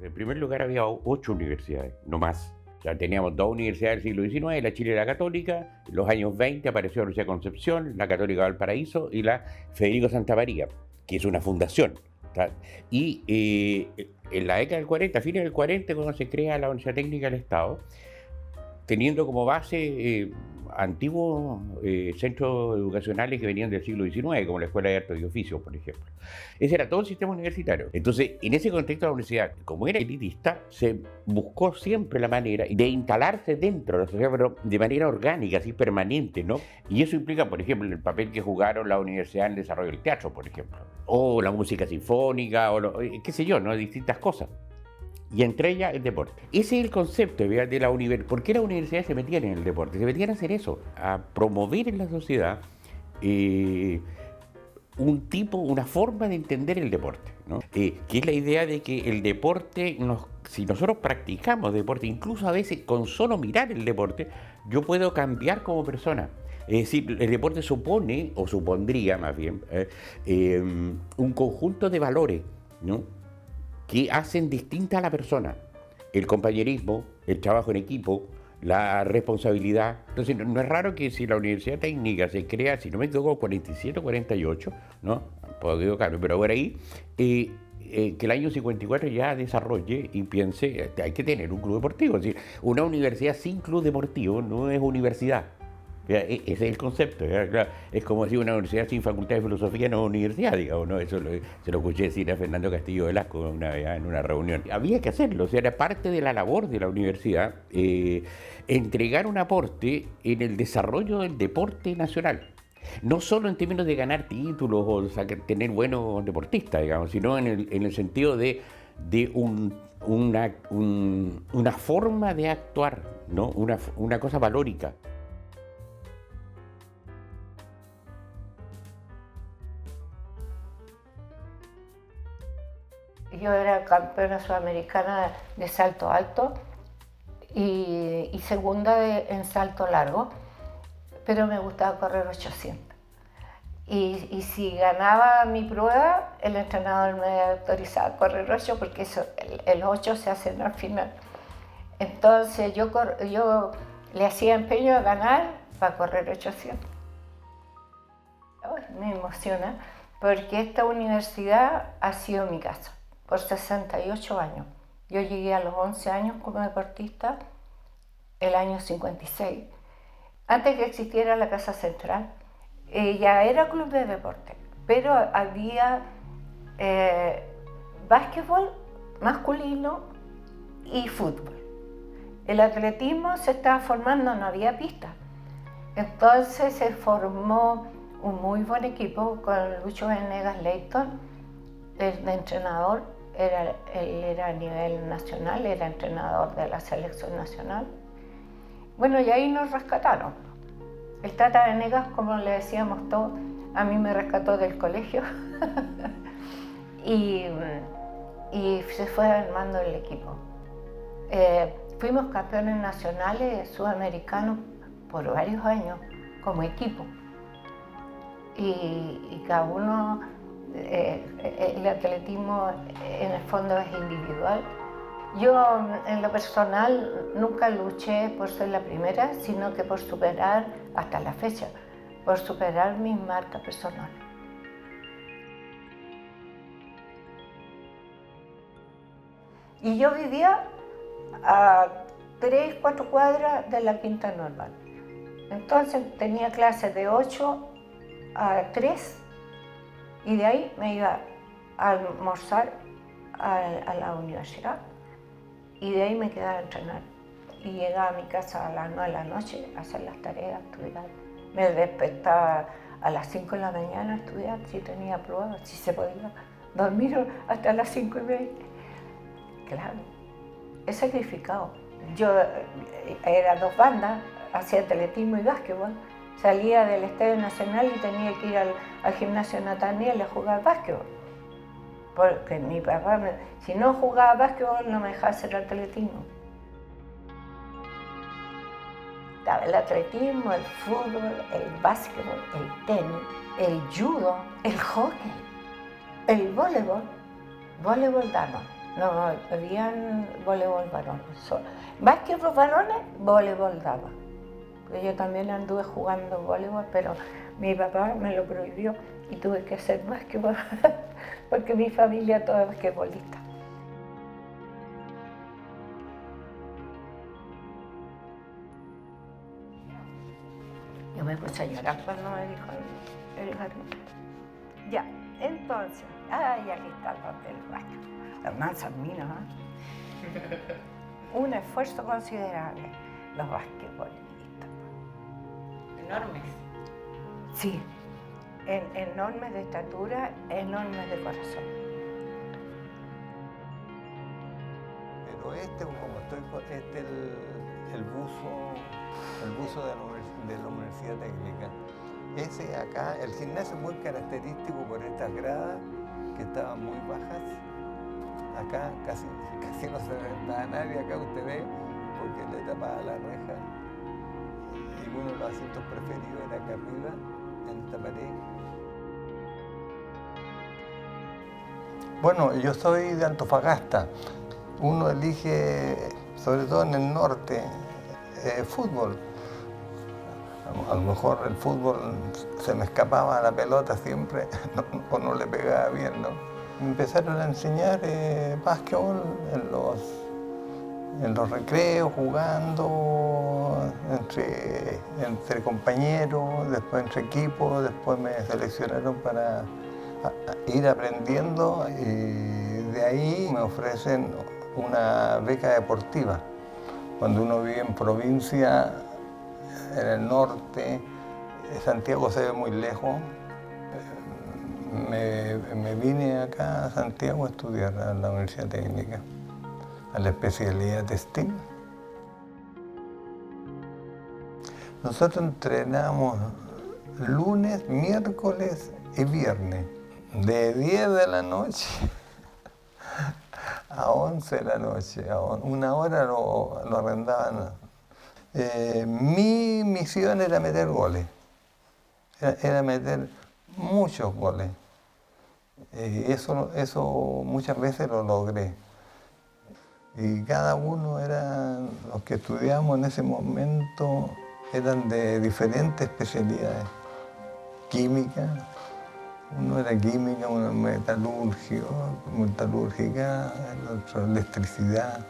En primer lugar, había 8 universidades, no más. O sea, teníamos 2 universidades del siglo XIX, la Chile era católica, en los años 20 apareció la Universidad de Concepción, la Católica Valparaíso y la Federico Santa María, que es una fundación. Y en la década del 40, a fines del 40, cuando se crea la Universidad Técnica del Estado, teniendo como base antiguos centros educacionales que venían del siglo XIX, como la Escuela de Artes y Oficios, por ejemplo. Ese era todo el sistema universitario. Entonces, en ese contexto, la universidad, como era elitista, se buscó siempre la manera de instalarse dentro de la sociedad, pero de manera orgánica, así permanente, ¿no? Y eso implica, por ejemplo, el papel que jugaron la universidad en el desarrollo del teatro, por ejemplo, o la música sinfónica, o qué sé yo, ¿no? Distintas cosas y entre ellas el deporte. Ese es el concepto de la universidad. ¿Por qué las universidades se metían en el deporte? Se metían a hacer eso, a promover en la sociedad eh, una forma de entender el deporte, ¿no? Que es la idea de que el deporte, si nosotros practicamos deporte, incluso a veces con solo mirar el deporte, yo puedo cambiar como persona. Es decir, el deporte supone, o supondría más bien, un conjunto de valores, ¿no? Que hacen distinta a la persona. El compañerismo, el trabajo en equipo, la responsabilidad. Entonces, no es raro que si la Universidad Técnica se crea, si no me equivoco, 47 o 48, ¿no? Puedo equivocarme, pero por ahí, que el año 54 ya desarrolle y piense, hay que tener un club deportivo. Es decir, una universidad sin club deportivo no es universidad. Ese es el concepto. Claro, es como decir una universidad sin facultad de filosofía no es universidad, digamos, ¿no? Se lo escuché decir a Fernando Castillo Velasco una vez en una reunión. Había que hacerlo, o sea, era parte de la labor de la universidad entregar un aporte en el desarrollo del deporte nacional. No solo en términos de ganar títulos o tener buenos deportistas, digamos, sino en el sentido de una forma de actuar, ¿no? Una cosa valórica. Yo era campeona sudamericana de salto alto y segunda en salto largo, pero me gustaba correr 800. Y si ganaba mi prueba, el entrenador me autorizaba a correr 8 porque el 8 se hace al final. Entonces yo le hacía empeño a ganar para correr 800. Me emociona porque esta universidad ha sido mi casa por 68 años. Yo llegué a los 11 años como deportista, el año 56. Antes que existiera la Casa Central, ya era club de deporte, pero había básquetbol masculino y fútbol. El atletismo se estaba formando, no había pista. Entonces se formó un muy buen equipo con Lucho Venegas Leighton, el entrenador. Él era a nivel nacional, era entrenador de la selección nacional. Bueno, y ahí nos rescataron. El Tata Venegas, como le decíamos todos, a mí me rescató del colegio y se fue armando el equipo. Fuimos campeones nacionales sudamericanos por varios años como equipo y cada uno, el atletismo en el fondo es individual. Yo en lo personal nunca luché por ser la primera, sino que por superar, hasta la fecha, por superar mis marcas personales. Y yo vivía a 3, 4 cuadras de la Quinta Normal. Entonces tenía clases de 8 a 3 y de ahí me iba a almorzar a la universidad y de ahí me quedaba a entrenar. Y llegaba a mi casa a las 9 de la noche a hacer las tareas, a estudiar. Me despertaba a las 5 de la mañana a estudiar, si tenía pruebas, si se podía. Dormir hasta las 5:30. Claro, he sacrificado. Yo era 2 bandas, hacía atletismo y básquetbol. Salía del Estadio Nacional y tenía que ir al gimnasio Nathaniel a jugar básquetbol. Porque mi papá, si no jugaba básquetbol, no me dejaba hacer atletismo. Estaba el atletismo, el fútbol, el básquetbol, el tenis, el judo, el hockey, el voleibol dama. No, habían voleibol varones. Básquetbol varones, voleibol dama. Porque yo también anduve jugando voleibol, pero mi papá me lo prohibió y tuve que hacer básquetbol porque mi familia toda es basquetbolista. Yo me puse a llorar cuando me dijo el varón. Ya, entonces, aquí está el papel básquetbol. Las mansas minas, Un esfuerzo considerable, los basquetbolistas. Enormes. Sí, enormes de estatura, enormes de corazón. Pero como estoy, el buzo de la Universidad Técnica. Ese acá, el gimnasio es muy característico por estas gradas que estaban muy bajas. Acá casi no se ve nadie, acá usted ve, porque le tapaba la reja. Y uno de los asientos preferidos era acá arriba, en esta pared. Bueno, yo soy de Antofagasta. Uno elige, sobre todo en el norte, fútbol. A lo mejor el fútbol se me escapaba la pelota siempre, o no le pegaba bien, ¿no? Me empezaron a enseñar básquetbol en los recreos, jugando entre compañeros, después entre equipos, después me seleccionaron para ir aprendiendo y de ahí me ofrecen una beca deportiva. Cuando uno vive en provincia, en el norte, Santiago se ve muy lejos. Me vine acá a Santiago a estudiar a la Universidad Técnica, a la especialidad textil. Nosotros entrenamos lunes, miércoles y viernes, de 10 de la noche a 11 de la noche. Una hora lo arrendaban. Mi misión era meter goles, era meter muchos goles. Y eso muchas veces lo logré. Y cada uno los que estudiamos en ese momento eran de diferentes especialidades. Química, uno era química, uno metalúrgica, el otro electricidad.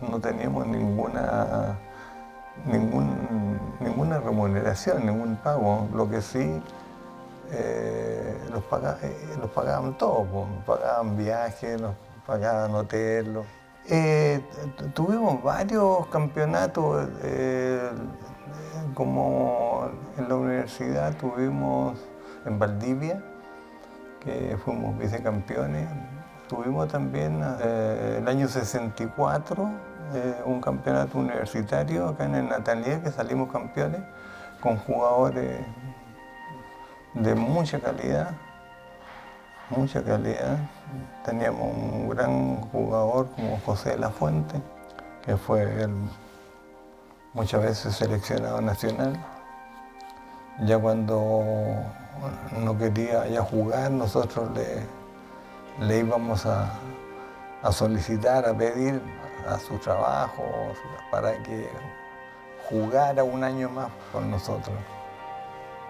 No teníamos ninguna remuneración, ningún pago. Lo que sí, los pagaban todo, nos pagaban viajes, nos pagaban hotel. Tuvimos varios campeonatos, como en la universidad tuvimos en Valdivia, que fuimos vicecampeones. Tuvimos también el año 64 un campeonato universitario acá en el Natalier, que salimos campeones con jugadores de mucha calidad. Teníamos un gran jugador como José de la Fuente, que fue muchas veces seleccionado nacional. Ya cuando no quería ya jugar, nosotros le íbamos a solicitar, a pedir a su trabajo para que jugara un año más con nosotros,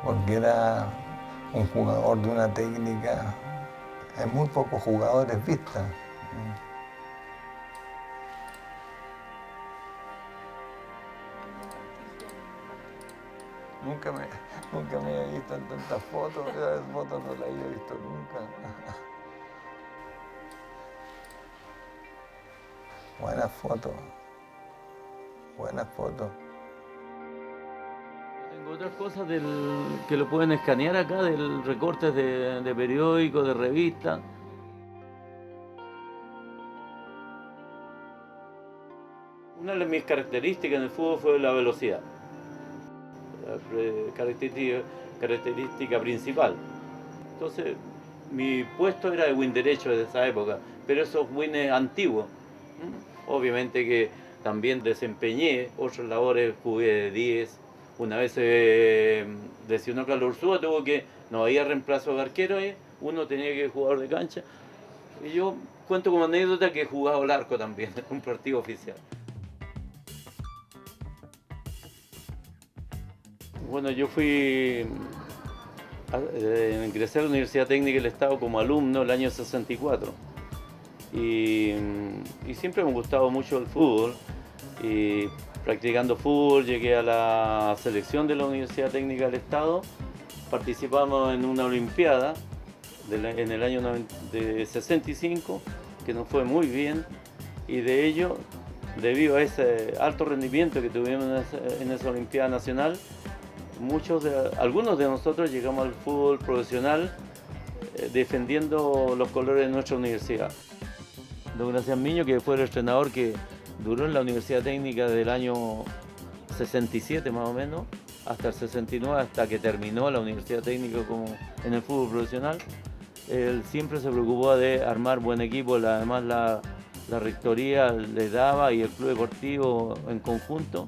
porque era un jugador de una técnica. Hay muy pocos jugadores vistas. Nunca me había visto en tantas fotos, esas fotos no las había visto nunca. Buenas fotos. Tengo otras cosas que lo pueden escanear acá, del recortes de periódicos, de revistas. Una de mis características en el fútbol fue la velocidad. La característica principal. Entonces, mi puesto era de win derecho desde esa época, pero esos wins antiguos. Obviamente que también desempeñé otras labores, jugué de 10. Una vez lesionó Carlos Ursúa, no había reemplazo de arquero ahí, uno tenía que jugar de cancha. Y yo cuento como anécdota que he jugado al arco también, en un partido oficial. Bueno, yo ingresé a la Universidad Técnica del Estado como alumno el año 64 y siempre me ha gustado mucho el fútbol y practicando fútbol llegué a la selección de la Universidad Técnica del Estado, participamos en una olimpiada en el año de 65 que nos fue muy bien y de ello, debido a ese alto rendimiento que tuvimos en esa olimpiada nacional, algunos de nosotros llegamos al fútbol profesional defendiendo los colores de nuestra universidad. Don Gracián Miño, que fue el entrenador que duró en la Universidad Técnica del año 67 más o menos, hasta el 69, hasta que terminó la Universidad Técnica en el fútbol profesional. Él siempre se preocupó de armar buen equipo, además la rectoría le daba y el club deportivo en conjunto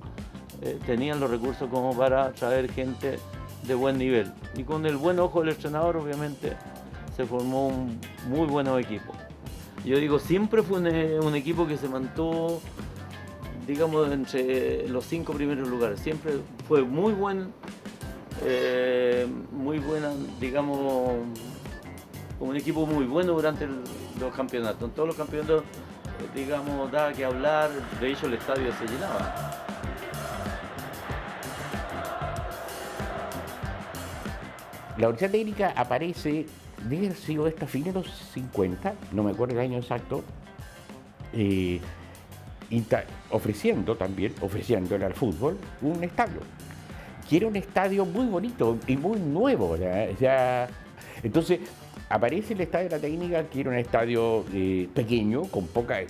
tenían los recursos como para traer gente de buen nivel. Y con el buen ojo del entrenador, obviamente, se formó un muy buen equipo. Yo digo, siempre fue un equipo que se mantuvo, digamos, entre los 5 primeros lugares. Siempre fue muy buena, digamos, un equipo muy bueno durante los campeonatos. En todos los campeonatos, digamos, daba que hablar, de hecho el estadio se llenaba. La Universidad Técnica aparece, debe haber sido esta fin de los 50, no me acuerdo el año exacto, ofreciéndole al fútbol un estadio, que era un estadio muy bonito y muy nuevo. Entonces aparece el Estadio de la Técnica, que era un estadio pequeño, con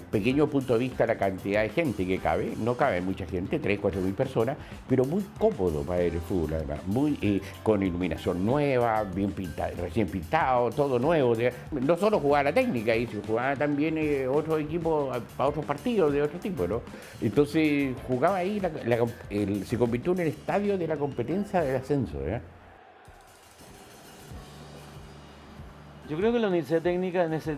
pequeño punto de vista la cantidad de gente que cabe, no cabe mucha gente, 3.000 a 4.000 personas, pero muy cómodo para ver el fútbol, además, con iluminación nueva, bien pintado, recién pintado, todo nuevo. No solo jugaba la Técnica, y se jugaba también otros equipos para otros partidos de otro tipo, ¿no? Entonces jugaba ahí, se convirtió en el estadio de la competencia del ascenso, ¿eh? Yo creo que la Universidad Técnica en esa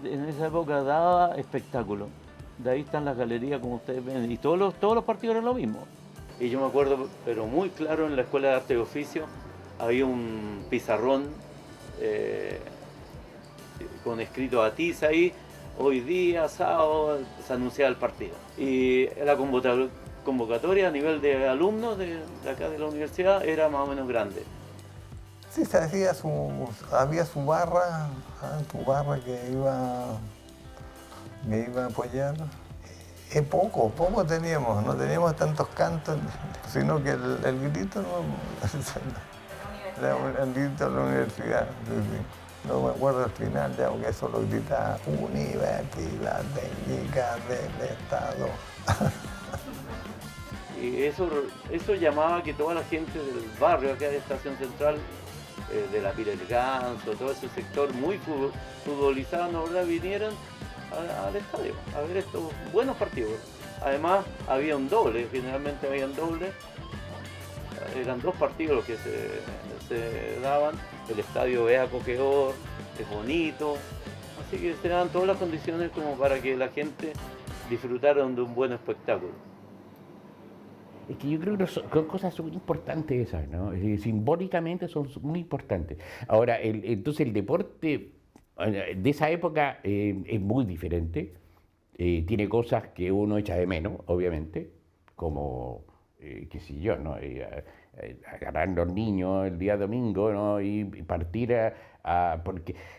época daba espectáculo. De ahí están las galerías, como ustedes ven, y todos los partidos eran lo mismo. Y yo me acuerdo, pero muy claro, en la Escuela de Arte y Oficio había un pizarrón con escrito a tiza ahí, hoy día, sábado, se anunciaba el partido. Y la convocatoria a nivel de alumnos de acá de la universidad era más o menos grande. Sí, se hacía había su barra que iba a apoyar. Poco teníamos, no teníamos tantos cantos, sino que el grito, el grito de la universidad. Sí. No me acuerdo al final, ya, porque eso lo gritaba Universidad Técnica del Estado. Y eso llamaba que toda la gente del barrio acá de Estación Central, de la Pila del Ganso, todo ese sector muy futbolizado, ¿no, verdad?, vinieran al estadio a ver estos buenos partidos. Además había un doble, generalmente habían doble, eran 2 partidos los que se daban, el estadio es acogedor, es bonito, así que se daban todas las condiciones como para que la gente disfrutara de un buen espectáculo. Es que yo creo que son cosas súper importantes esas, ¿no? Simbólicamente son muy importantes. Ahora, entonces el deporte de esa época es muy diferente. Tiene cosas que uno echa de menos, obviamente, como, qué sé yo, ¿no? Agarrar a los niños el día domingo, ¿no? Y partir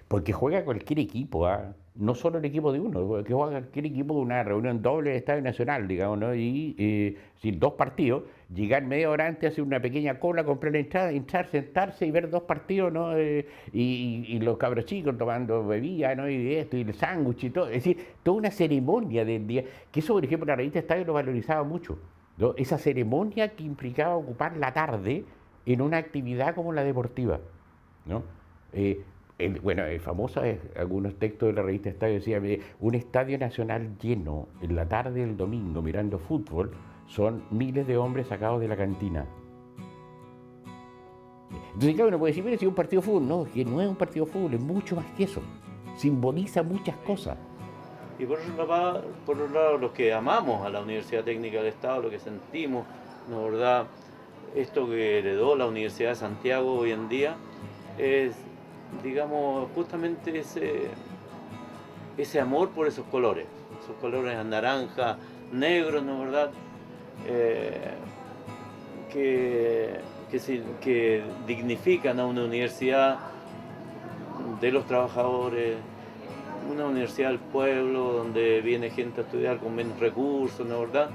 porque juega cualquier equipo, ¿ah? No solo el equipo de uno, que juega cualquier equipo de una reunión doble del Estadio Nacional, digamos, ¿no? Y 2 partidos, llegar media hora antes, hacer una pequeña cola, comprar la entrada, entrar, sentarse y ver 2 partidos, ¿no? Y los cabros chicos tomando bebida, ¿no? Y esto, y el sándwich y todo. Es decir, toda una ceremonia del día, que eso, por ejemplo, la revista Estadio lo valorizaba mucho, ¿no? Esa ceremonia que implicaba ocupar la tarde en una actividad como la deportiva, ¿no? Famosos algunos textos de la revista Estadio decía, un estadio nacional lleno en la tarde del domingo mirando fútbol son miles de hombres sacados de la cantina. Entonces, claro, uno puede decir, mira, si es un partido de fútbol, no, que no es un partido de fútbol, es mucho más que eso, simboliza muchas cosas. Y por otro lado, los que amamos a la Universidad Técnica del Estado, lo que sentimos, ¿no verdad? Esto que heredó la Universidad de Santiago hoy en día es, digamos, justamente ese amor por esos colores naranja, negros, ¿no verdad? Que dignifican a una universidad de los trabajadores, una universidad del pueblo, donde viene gente a estudiar con menos recursos, ¿no verdad?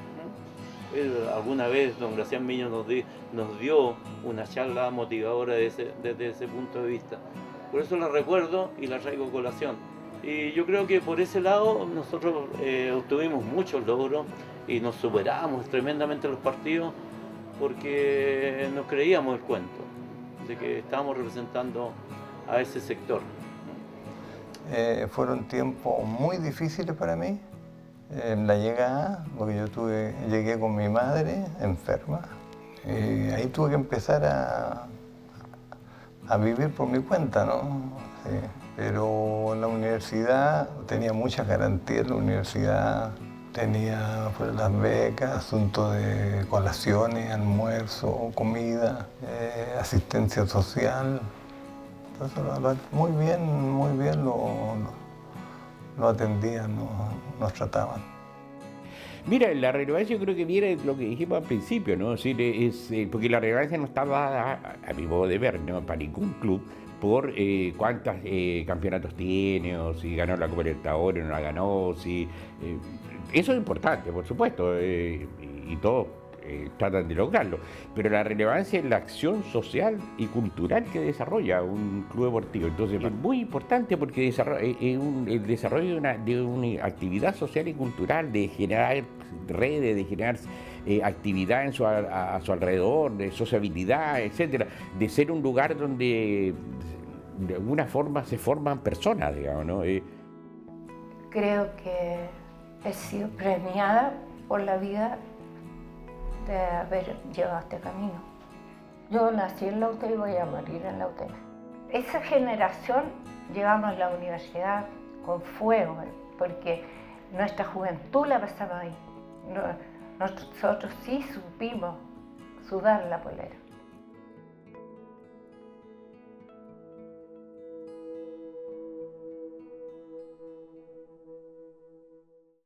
Alguna vez don Gracián Miño nos dio una charla motivadora desde ese punto de vista. Por eso la recuerdo y la traigo a colación. Y yo creo que por ese lado nosotros obtuvimos muchos logros y nos superamos tremendamente los partidos porque nos creíamos el cuento de que estábamos representando a ese sector. Fueron tiempos muy difíciles para mí. La llegada, porque llegué con mi madre enferma. Ahí tuve que empezar a vivir por mi cuenta, ¿no? Sí. Pero en la universidad tenía muchas garantías. La universidad tenía pues, las becas, asuntos de colaciones, almuerzo, comida, asistencia social. Entonces, muy bien lo atendían, nos trataban. Mira, la relevancia yo creo que viene de lo que dijimos al principio, ¿no? Es decir, porque la relevancia no está dada, a mi modo de ver, ¿no? Para ningún club, por cuántos campeonatos tiene, o si ganó la Copa Libertadores o no la ganó, eso es importante, por supuesto, y todos tratan de lograrlo, pero la relevancia es la acción social y cultural que desarrolla un club deportivo. Entonces es muy importante porque el desarrollo de una actividad social y cultural, de generar redes, de generar actividad a su alrededor, de sociabilidad, etcétera, de ser un lugar donde de alguna forma se forman personas, digamos, ¿no? Creo que he sido premiada por la vida de haber llevado este camino. Yo nací en la UTE y voy a morir en la UTE. Esa generación llevamos la universidad con fuego, porque nuestra juventud la pasamos ahí. Nosotros sí supimos sudar la polera.